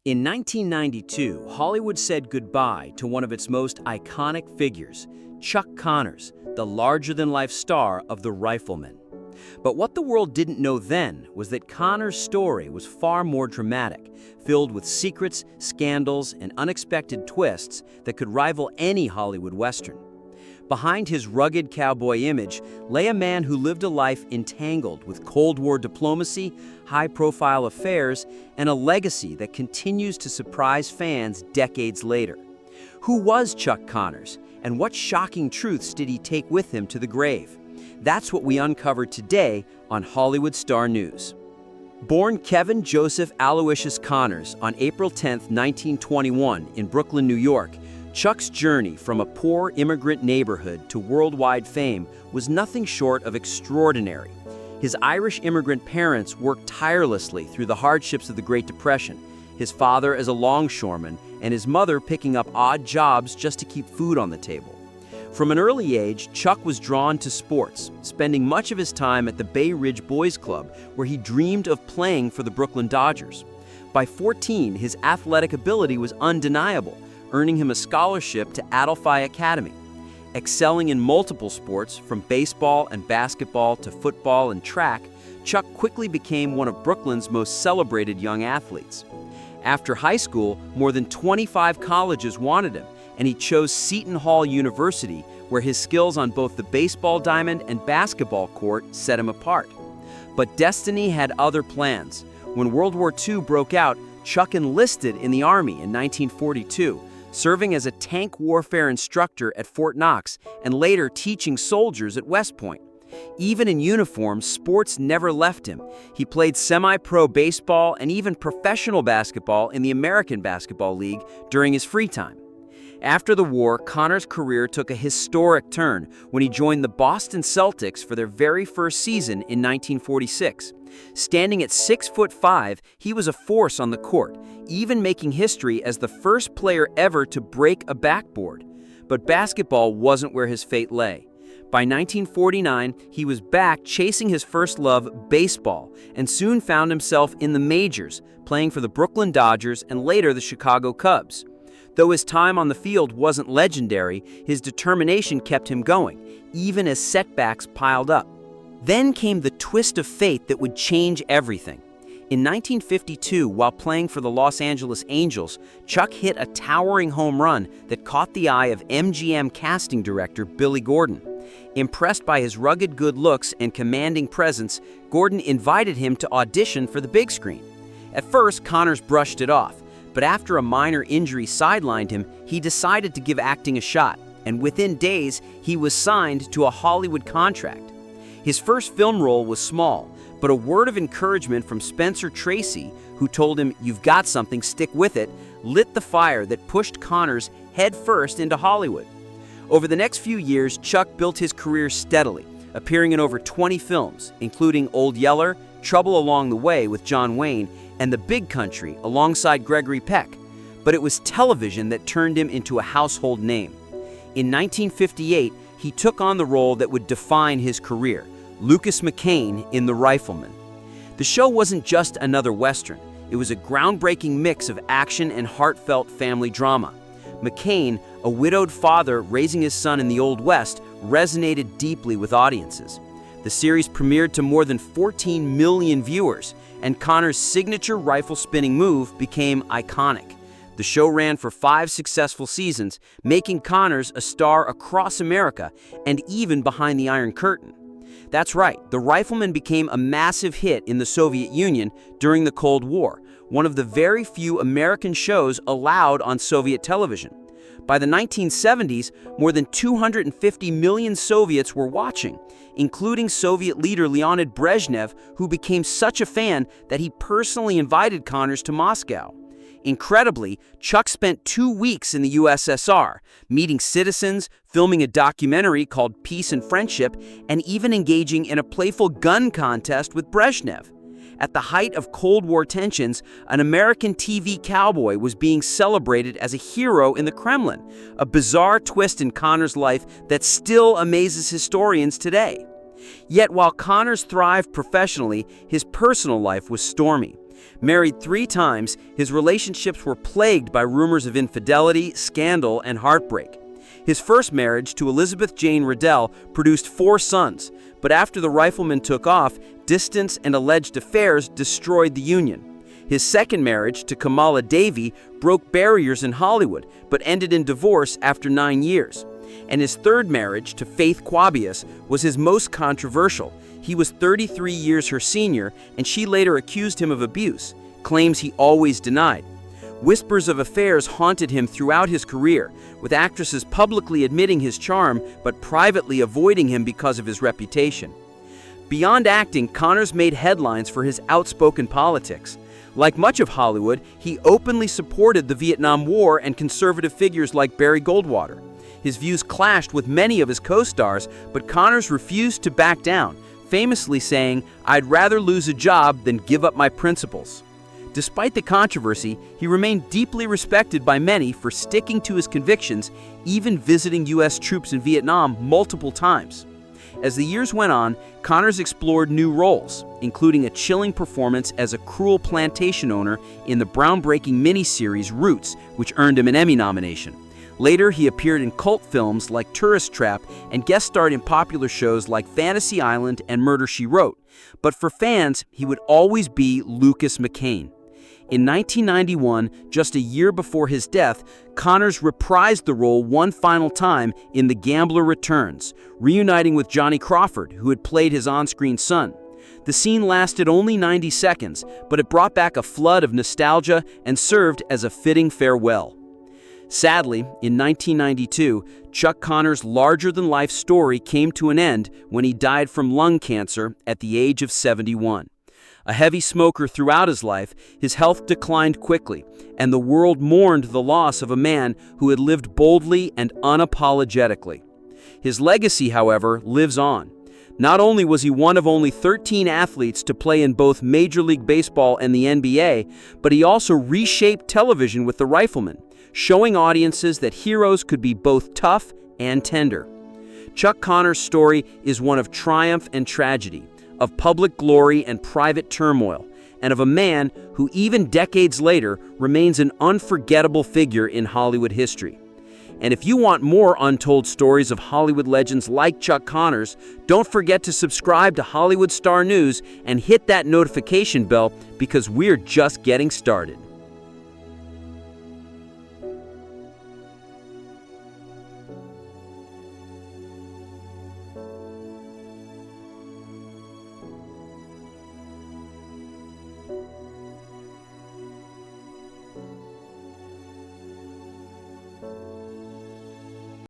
In 1992, Hollywood said goodbye to one of its most iconic figures, Chuck Connors, the larger-than-life star of The Rifleman. But what the world didn't know then was that Connors' story was far more dramatic, filled with secrets, scandals, and unexpected twists that could rival any Hollywood Western. Behind his rugged cowboy image lay a man who lived a life entangled with Cold War diplomacy, high-profile affairs, and a legacy that continues to surprise fans decades later. Who was Chuck Connors, and what shocking truths did he take with him to the grave? That's what we uncovered today on Hollywood Star News. Born Kevin Joseph Aloysius Connors on April 10, 1921 in Brooklyn, New York, Chuck's journey from a poor immigrant neighborhood to worldwide fame was nothing short of extraordinary. His Irish immigrant parents worked tirelessly through the hardships of the Great Depression, his father as a longshoreman and his mother picking up odd jobs just to keep food on the table. From an early age, Chuck was drawn to sports, spending much of his time at the Bay Ridge Boys Club, where he dreamed of playing for the Brooklyn Dodgers. By 14, his athletic ability was undeniable, earning him a scholarship to Adelphi Academy. Excelling in multiple sports, from baseball and basketball to football and track, Chuck quickly became one of Brooklyn's most celebrated young athletes. After high school, more than 25 colleges wanted him, and he chose Seton Hall University, where his skills on both the baseball diamond and basketball court set him apart. But destiny had other plans. When World War II broke out, Chuck enlisted in the Army in 1942, serving as a tank warfare instructor at Fort Knox and later teaching soldiers at West Point. Even in uniform, sports never left him. He played semi-pro baseball and even professional basketball in the American Basketball League during his free time. After the war, Connors' career took a historic turn when he joined the Boston Celtics for their very first season in 1946. Standing at 6'5", he was a force on the court, even making history as the first player ever to break a backboard. But basketball wasn't where his fate lay. By 1949, he was back chasing his first love, baseball, and soon found himself in the majors, playing for the Brooklyn Dodgers and later the Chicago Cubs. Though his time on the field wasn't legendary, his determination kept him going, even as setbacks piled up. Then came the twist of fate that would change everything. In 1952, while playing for the Los Angeles Angels, Chuck hit a towering home run that caught the eye of MGM casting director Billy Gordon. Impressed by his rugged good looks and commanding presence, Gordon invited him to audition for the big screen. At first, Connors brushed it off, but after a minor injury sidelined him, he decided to give acting a shot, and within days, he was signed to a Hollywood contract. His first film role was small, but a word of encouragement from Spencer Tracy, who told him, "You've got something, stick with it," lit the fire that pushed Connors headfirst into Hollywood. Over the next few years, Chuck built his career steadily, appearing in over 20 films, including Old Yeller, Trouble Along the Way with John Wayne, and The Big Country alongside Gregory Peck. But it was television that turned him into a household name. In 1958, he took on the role that would define his career, Lucas McCain in The Rifleman. The show wasn't just another Western. It was a groundbreaking mix of action and heartfelt family drama. McCain, a widowed father raising his son in the Old West, resonated deeply with audiences. The series premiered to more than 14 million viewers, and Connors' signature rifle-spinning move became iconic. The show ran for 5 successful seasons, making Connors a star across America and even behind the Iron Curtain. That's right, The Rifleman became a massive hit in the Soviet Union during the Cold War, one of the very few American shows allowed on Soviet television. By the 1970s, more than 250 million Soviets were watching, including Soviet leader Leonid Brezhnev, who became such a fan that he personally invited Connors to Moscow. Incredibly, Chuck spent 2 weeks in the USSR, meeting citizens, filming a documentary called Peace and Friendship, and even engaging in a playful gun contest with Brezhnev. At the height of Cold War tensions, an American TV cowboy was being celebrated as a hero in the Kremlin, a bizarre twist in Connors' life that still amazes historians today. Yet while Connors thrived professionally, his personal life was stormy. Married 3 times, his relationships were plagued by rumors of infidelity, scandal, and heartbreak. His first marriage to Elizabeth Jane Riddell produced 4 sons, but after the Rifleman took off, distance and alleged affairs destroyed the union. His second marriage to Kamala Devi broke barriers in Hollywood, but ended in divorce after 9 years. And his third marriage to Faith Quabius was his most controversial. He was 33 years her senior, and she later accused him of abuse, claims he always denied. Whispers of affairs haunted him throughout his career, with actresses publicly admitting his charm but privately avoiding him because of his reputation. Beyond acting, Connors made headlines for his outspoken politics. Like much of Hollywood, he openly supported the Vietnam War and conservative figures like Barry Goldwater. His views clashed with many of his co-stars, but Connors refused to back down, famously saying, "I'd rather lose a job than give up my principles." Despite the controversy, he remained deeply respected by many for sticking to his convictions, even visiting U.S. troops in Vietnam multiple times. As the years went on, Connors explored new roles, including a chilling performance as a cruel plantation owner in the groundbreaking miniseries Roots, which earned him an Emmy nomination. Later, he appeared in cult films like Tourist Trap and guest starred in popular shows like Fantasy Island and Murder, She Wrote. But for fans, he would always be Lucas McCain. In 1991, just a year before his death, Connors reprised the role one final time in The Gambler Returns, reuniting with Johnny Crawford, who had played his on-screen son. The scene lasted only 90 seconds, but it brought back a flood of nostalgia and served as a fitting farewell. Sadly, in 1992, Chuck Connors' larger-than-life story came to an end when he died from lung cancer at the age of 71. A heavy smoker throughout his life, his health declined quickly, and the world mourned the loss of a man who had lived boldly and unapologetically. His legacy, however, lives on. Not only was he one of only 13 athletes to play in both Major League Baseball and the NBA, but he also reshaped television with The Rifleman, showing audiences that heroes could be both tough and tender. Chuck Connors' story is one of triumph and tragedy, of public glory and private turmoil, and of a man who even decades later remains an unforgettable figure in Hollywood history. And if you want more untold stories of Hollywood legends like Chuck Connors, don't forget to subscribe to Hollywood Star News and hit that notification bell because we're just getting started.